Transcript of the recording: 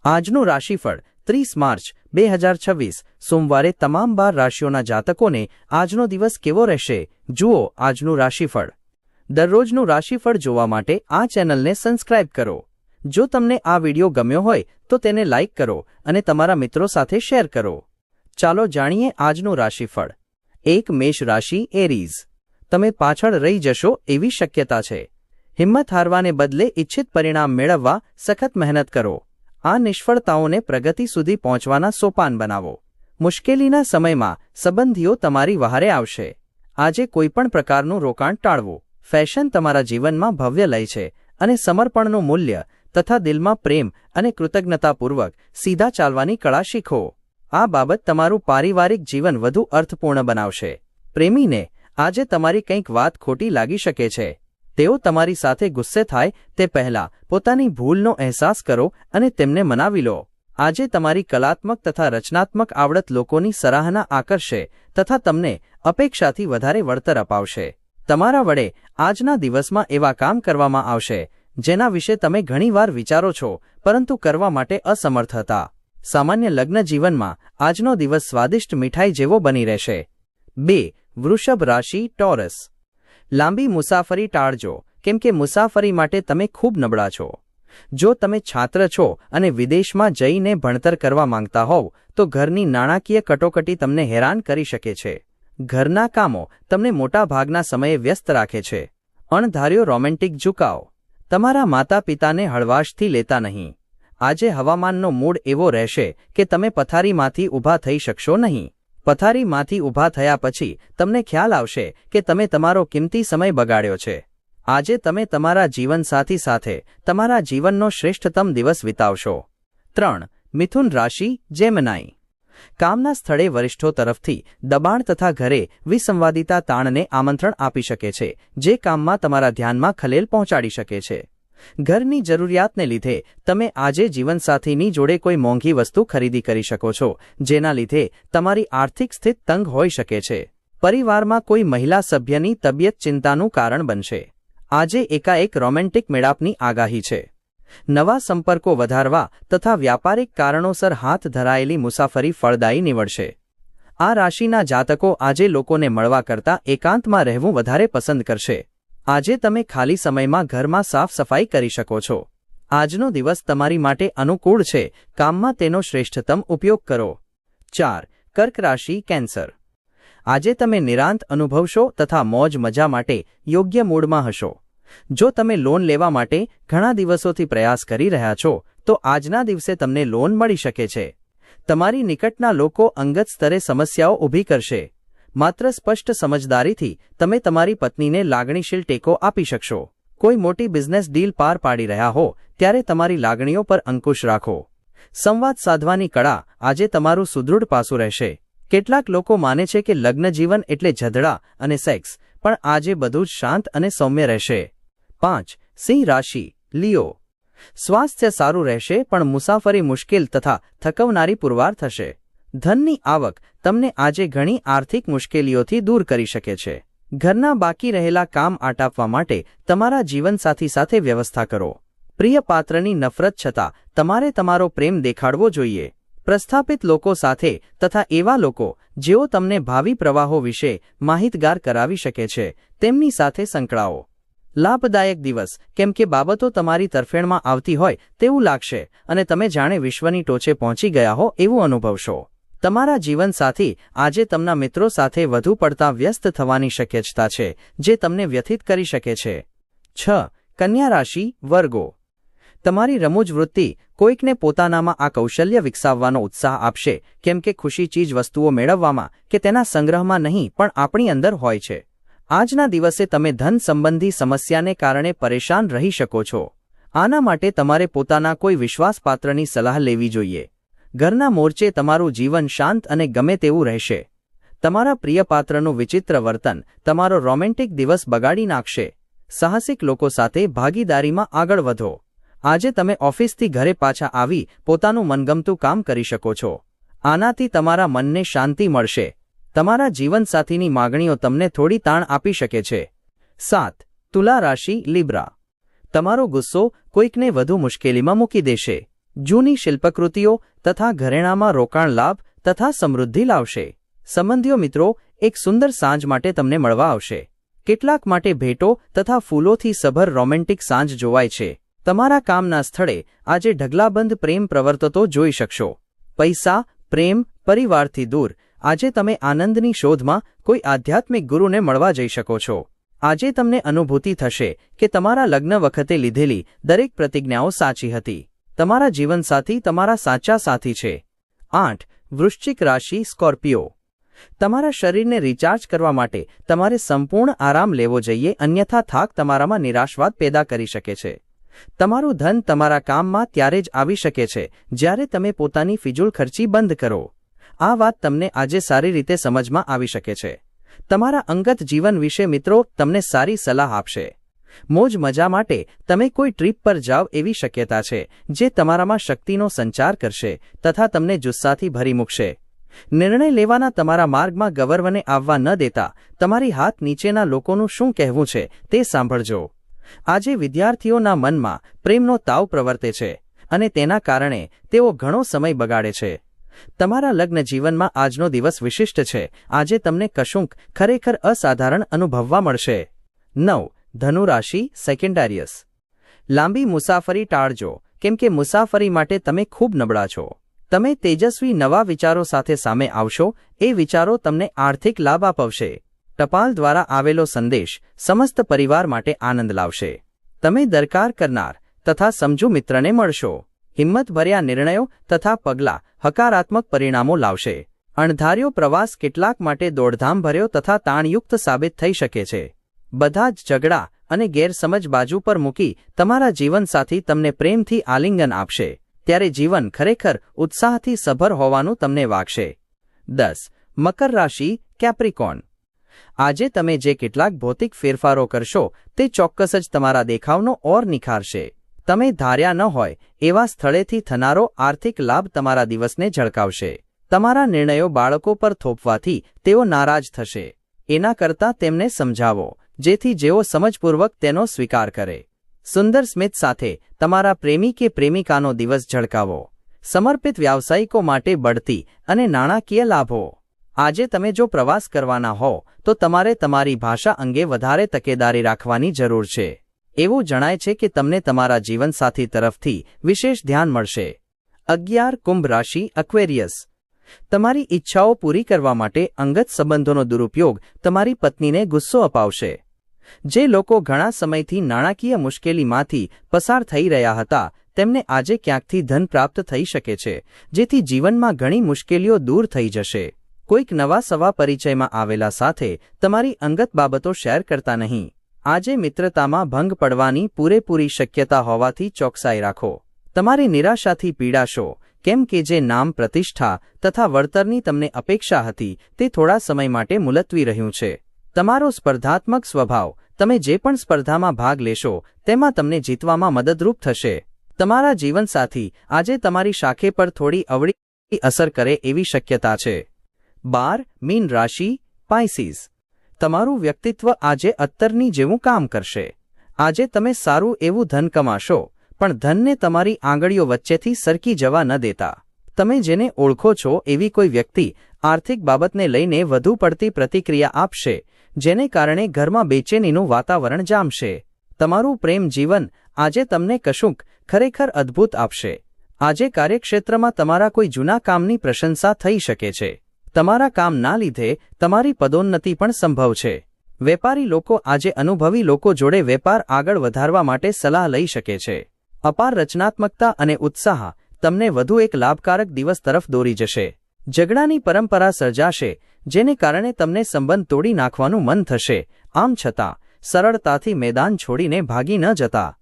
આજનું રાશિફળ 30 માર્ચ 2026 સોમવારે તમામ 12 રાશિઓના જાતકોને આજનો દિવસ કેવો રહેશે જુઓ આજનું રાશિફળ। દરરોજનું રાશિફળ જોવા માટે આ ચેનલને સબસ્ક્રાઇબ કરો। જો તમને આ વિડિયો ગમ્યો હોય તો તેને લાઇક કરો અને તમારા મિત્રો સાથે શેર કરો। ચાલો જાણીએ આજનું રાશિફળ। 1 મેષ રાશિ એરીઝ, તમે પાછળ રહી જશો એવી શક્યતા છે। હિંમત હારવાને બદલે ઇચ્છિત પરિણામ મેળવવા સખત મહેનત કરો। આ નિષ્ફળતાઓને પ્રગતિ સુધી પહોંચવાના સોપાન બનાવો। મુશ્કેલીના સમયમાં સંબંધીઓ તમારી વહારે આવશે। આજે કોઈપણ પ્રકારનું રોકાણ ટાળવું। ફેશન તમારા જીવનમાં ભવ્ય લય છે અને સમર્પણનું મૂલ્ય તથા દિલમાં પ્રેમ અને કૃતજ્ઞતાપૂર્વક સીધા ચાલવાની કળા શીખો। આ બાબત તમારું પારિવારિક જીવન વધુ અર્થપૂર્ણ બનાવશે। પ્રેમીને આજે તમારી કંઈક વાત ખોટી લાગી શકે છે। તેઓ તમારી સાથે ગુસ્સે થાય તે પહેલાં પોતાની ભૂલનો અહેસાસ કરો અને તેમને મનાવી લો। આજે તમારી કલાત્મક તથા રચનાત્મક આવડત લોકોની સરાહના આકર્ષશે તથા તમને અપેક્ષાથી વધારે વળતર અપાવશે। તમારા વડે આજના દિવસમાં એવા કામ કરવામાં આવશે જેના વિશે તમે ઘણીવાર વિચારો છો પરંતુ કરવા માટે અસમર્થ હતા। સામાન્ય લગ્ન જીવનમાં આજનો દિવસ સ્વાદિષ્ટ મીઠાઈ જેવો બની રહેશે। 2 વૃષભ રાશિ ટોરસ, લાંબી મુસાફરી ટાળજો કેમ કે મુસાફરી માટે તમે ખૂબ નબળા છો। જો તમે છાત્ર છો અને વિદેશમાં જઈને ભણતર કરવા માંગતા હોવ તો ઘરની નાણાકીય કટોકટી તમને હેરાન કરી શકે છે। ઘરના કામો તમને મોટા ભાગના સમયે વ્યસ્ત રાખે છે। અણધાર્યો રોમેન્ટિક ઝુકાવ, તમારા માતા પિતાને હળવાશથી લેતા નહીં। આજે હવામાનનો મૂડ એવો રહેશે કે તમે પથારીમાંથી ઊભા થઈ શકશો નહીં। પથારીમાંથી ઊભા થયા પછી તમને ખ્યાલ આવશે કે તમે તમારો કિંમતી સમય બગાડ્યો છે। આજે તમે તમારા જીવનસાથી સાથે તમારા જીવનનો શ્રેષ્ઠતમ દિવસ વિતાવશો। 3 મિથુન રાશિ જેમિનાઈ, કામના સ્થળે વરિષ્ઠો તરફથી દબાણ તથા ઘરે વિસંવાદિતા તાણને આમંત્રણ આપી શકે છે જે કામમાં તમારા ધ્યાનમાં ખલેલ પહોંચાડી શકે છે। ઘરની જરૂરિયાતને લીધે તમે આજે જીવનસાથીની જોડે કોઈ મોંઘી વસ્તુ ખરીદી કરી શકો છો જેના લીધે તમારી આર્થિક સ્થિતિ તંગ હોઈ શકે છે। પરિવારમાં કોઈ મહિલા સભ્યની તબિયત ચિંતાનું કારણ બનશે। આજે એકાએક રોમેન્ટિક મેળાપની આગાહી છે। નવા સંપર્કો વધારવા તથા વ્યાપારિક કારણોસર હાથ ધરાયેલી મુસાફરી ફળદાયી નીવડશે। આ રાશિના જાતકો આજે લોકોને મળવા કરતાં એકાંતમાં રહેવું વધારે પસંદ કરશે। આજે તમે ખાલી સમયમાં ઘરમાં સાફ સફાઈ કરી શકો છો। આજનો દિવસ તમારી માટે અનુકૂળ છે, કામમાં તેનો શ્રેષ્ઠતમ ઉપયોગ કરો। 4 કર્ક રાશિ કેન્સર, આજે તમે નિરાંત અનુભવશો તથા મોજ મજા માટે યોગ્ય મૂડમાં હશો। જો તમે લોન લેવા માટે ઘણા દિવસોથી પ્રયાસ કરી રહ્યા છો તો આજના દિવસે તમને લોન મળી શકે છે। તમારી નિકટના લોકો અંગત સ્તરે સમસ્યાઓ ઊભી કરશે। માત્ર સ્પષ્ટ સમજદારીથી તમે તમારી પત્નીને લાગણીશીલ ટેકો આપી શકશો। કોઈ મોટી બિઝનેસ ડીલ પાર પાડી રહ્યા હો ત્યારે તમારી લાગણીઓ પર અંકુશ રાખો। સંવાદ સાધવાની કળા આજે તમારું સુદૃઢ પાસું રહેશે। કેટલાક લોકો માને છે કે લગ્ન જીવન એટલે ઝઘડા અને સેક્સ, પણ આજે બધું જ શાંત અને સૌમ્ય રહેશે। 5 સિંહ રાશિ લિયો, સ્વાસ્થ્ય સારું રહેશે પણ મુસાફરી મુશ્કેલ તથા થકવનારી પુરવાર થશે। ધનની આવક તમને આજે ઘણી આર્થિક મુશ્કેલીઓથી દૂર કરી શકે છે। ઘરના બાકી રહેલા કામ આટાપવા માટે તમારા જીવનસાથી સાથે વ્યવસ્થા કરો। પ્રિય પાત્રની નફરત છતાં તમારે તમારો પ્રેમ દેખાડવો જોઈએ। પ્રસ્થાપિત લોકો સાથે તથા એવા લોકો જેઓ તમને ભાવિ પ્રવાહો વિશે માહિતગાર કરાવી શકે છે તેમની સાથે સંકળાવો। લાભદાયક દિવસ કેમ કે બાબતો તમારી તરફેણમાં આવતી હોય તેવું લાગશે અને તમે જાણે વિશ્વની ટોચે પહોંચી ગયા હો એવું અનુભવશો। તમારા જીવનસાથી આજે તમારા મિત્રો સાથે વધુ પડતા વ્યસ્ત થવાની શક્યતા છે જે તમને વ્યથિત કરી શકે છે। 6 કન્યા રાશિ વર્ગો, તમારી રમૂજ વૃત્તિ કોઈકને પોતાનામાં આ કૌશલ્ય વિકસાવવાનો ઉત્સાહ આપશે કેમ કે ખુશી ચીજ વસ્તુઓ મેળવવામાં કે તેના સંગ્રહમાં નહીં પણ આપણી અંદર હોય છે। આજના દિવસે તમે ધન સંબંધી સમસ્યાને કારણે પરેશાન રહી શકો છો। આના માટે તમારે પોતાના કોઈ વિશ્વાસપાત્રની સલાહ લેવી જોઈએ। ઘરના મોરચે તમારું જીવન શાંત અને ગમે તેવું રહેશે। તમારા પ્રિય પાત્રનું વિચિત્ર વર્તન તમારો રોમેન્ટિક દિવસ બગાડી નાખશે। સાહસિક લોકો સાથે ભાગીદારીમાં આગળ વધો। આજે તમે ઓફિસથી ઘરે પાછા આવી પોતાનું મનગમતું કામ કરી શકો છો। આનાથી તમારા મનને શાંતિ મળશે। તમારા જીવનસાથીની માગણીઓ તમને થોડી તાણ આપી શકે છે। 7 તુલા રાશિ લિબ્રા, તમારો ગુસ્સો કોઈકને વધુ મુશ્કેલીમાં મૂકી દેશે। જૂની શિલ્પકૃતિઓ તથા ઘરેણામાં રોકાણ લાભ તથા સમૃદ્ધિ લાવશે. સંબંધીઓ મિત્રો એક સુંદર સાંજ માટે તમને મળવા આવશે. કેટલાક માટે ભેટો તથા ફૂલોથી સભર રોમેન્ટિક સાંજ જોવાય છે. તમારા કામના સ્થળે આજે ઢગલાબંધ પ્રેમ પ્રવર્તતો જોઈ શકશો. પૈસા, પ્રેમ, પરિવારથી દૂર આજે તમે આનંદની શોધમાં કોઈ આધ્યાત્મિક ગુરુને મળવા જઈ શકો છો. આજે તમને અનુભૂતિ થશે કે તમારા લગ્ન વખતે લીધેલી દરેક પ્રતિજ્ઞાઓ સાચી હતી. તમારા જીવનસાથી તમારા સાચા સાથી છે. 8. વૃશ્ચિક રાશિ સ્કોર્પિયો. તમારા શરીરને રિચાર્જ કરવા માટે તમારે સંપૂર્ણ આરામ લેવો જોઈએ, અન્યથા થાક તમારામાં નિરાશવાદ પેદા કરી શકે છે. તમારું ધન તમારા કામમાં ત્યારે જ આવી શકે છે જ્યારે તમે પોતાની ફિજૂલ ખર્ચી બંધ કરો. આ વાત તમને આજે સારી રીતે સમજમાં આવી શકે છે. તમારા અંગત જીવન વિશે મિત્રો તમને સારી સલાહ આપશે. મોજ મજા માટે તમે કોઈ ટ્રીપ પર જાવ એવી શક્યતા છે જે તમારામાં શક્તિનો સંચાર કરશે તથા તમને જુસ્સાથી ભરી મૂકશે. નિર્ણય લેવાના તમારા માર્ગમાં ગૌરવને આવવા ન દેતા તમારી હાથ નીચેના લોકોનું શું કહેવું છે તે સાંભળજો. આજે વિદ્યાર્થીઓના મનમાં પ્રેમનો તાવ પ્રવર્તે છે અને તેના કારણે તેઓ ઘણો સમય બગાડે છે. તમારા લગ્ન જીવનમાં આજનો દિવસ વિશિષ્ટ છે. આજે તમને કશુંક ખરેખર અસાધારણ અનુભવવા મળશે. 9. ધનુ રાશિ સેકન્ડારિયસ. લાંબી મુસાફરી ટાળજો કેમ કે મુસાફરી માટે તમે ખૂબ નબળા છો. તમે તેજસ્વી નવા વિચારો સાથે સામે આવશો. એ વિચારો તમને આર્થિક લાભ અપાવશે. ટપાલ દ્વારા આવેલો સંદેશ સમસ્ત પરિવાર માટે આનંદ લાવશે. તમે દરકાર કરનાર તથા સમજુ મિત્રને મળશો. હિંમતભર્યા નિર્ણયો તથા પગલાં હકારાત્મક પરિણામો લાવશે. અણધાર્યો પ્રવાસ કેટલાક માટે દોડધામ ભર્યો તથા તાણયુક્ત સાબિત થઈ શકે છે. બધા જ ઝઘડા અને ગેરસમજ બાજુ પર મૂકી તમારા જીવનસાથી તમને પ્રેમથી આલિંગન આપશે. ત્યારે જીવન ખરેખર ઉત્સાહથી સભર હોવાનું તમને વાગશે. 10. મકર રાશિ કેપ્રિકોર્ન. આજે તમે જે કેટલાક ભૌતિક ફેરફારો કરશો તે ચોક્કસ જ તમારા દેખાવનો ઓર નિખારશે. તમે ધાર્યા ન હોય એવા સ્થળેથી થનારો આર્થિક લાભ તમારા દિવસને ઝળકાવશે. તમારા નિર્ણયો બાળકો પર થોપવાથી તેઓ નારાજ થશે. એના કરતાં તેમને સમજાવો જેથી જેઓ સમજપૂર્વક તેનો સ્વીકાર કરે. સુંદર સ્મિત સાથે તમારા પ્રેમી કે પ્રેમિકાનો દિવસ ઝળકાવો. સમર્પિત વ્યાવસાયિકો માટે બઢતી અને નાણાકીય લાભો. આજે તમે જો પ્રવાસ કરવાના હો તો તમારે તમારી ભાષા અંગે વધારે તકેદારી રાખવાની જરૂર છે. એવું જણાય છે કે તમને તમારા જીવનસાથી તરફથી વિશેષ ધ્યાન મળશે. 11. કુંભ રાશિ અક્વેરિયસ. તમારી ઈચ્છાઓ પૂરી કરવા માટે અંગત સંબંધોનો દુરુપયોગ તમારી પત્નીને ગુસ્સો અપાવશે. જે લોકો ઘણા સમયથી નાણાકીય મુશ્કેલીમાંથી પસાર થઈ રહ્યા હતા તેમને આજે ક્યાંકથી ધન પ્રાપ્ત થઈ શકે છે જેથી જીવનમાં ઘણી મુશ્કેલીઓ દૂર થઈ જશે. કોઈક નવા સવા પરિચયમાં આવેલા સાથે તમારી અંગત બાબતો શેર કરતા નહીં. આજે મિત્રતામાં ભંગ પડવાની પૂરેપૂરી શક્યતા હોવાથી ચોકસાઈ રાખો. તમારી નિરાશાથી પીડાશો કેમ કે જે નામ પ્રતિષ્ઠા તથા વળતરની તમને અપેક્ષા હતી તે થોડા સમય માટે મુલતવી રહ્યું છે. તમારો સ્પર્ધાત્મક સ્વભાવ તમે જે પણ સ્પર્ધામાં ભાગ લેશો તેમાં તમને જીતવામાં મદદરૂપ થશે. તમારા જીવનસાથી આજે તમારી શાખે પર થોડી અવળી અસર કરે એવી શક્યતા છે. 12. મીન રાશિ પાઇસીસ. તમારું વ્યક્તિત્વ આજે અત્તરની જેવું કામ કરશે. આજે તમે સારું એવું ધન કમાશો પણ ધનને તમારી આંગળીઓ વચ્ચેથી સરકી જવા ન દેતા. તમે જેને ઓળખો છો એવી કોઈ વ્યક્તિ આર્થિક બાબતને લઈને વધુ પડતી પ્રતિક્રિયા આપશે જેને કારણે ઘરમાં બેચેનીનું વાતાવરણ જામશે. તમારું પ્રેમ જીવન આજે તમને કશુંક ખરેખર અદ્ભુત આપશે. આજે કાર્યક્ષેત્રમાં તમારા કોઈ જૂના કામની પ્રશંસા થઈ શકે છે. તમારા કામના લીધે તમારી પદોન્નતિ પણ સંભવ છે. વેપારી લોકો આજે અનુભવી લોકો જોડે વેપાર આગળ વધારવા માટે સલાહ લઈ શકે છે. અપાર રચનાત્મકતા અને ઉત્સાહ તમને વધુ એક લાભકારક દિવસ તરફ દોરી જશે. ઝઘડાની પરંપરા સર્જાશે જેને કારણે તમને સંબંધ તોડી નાખવાનું મન થશે. આમ છતાં સરળતાથી મેદાન છોડીને ભાગી ન જતા.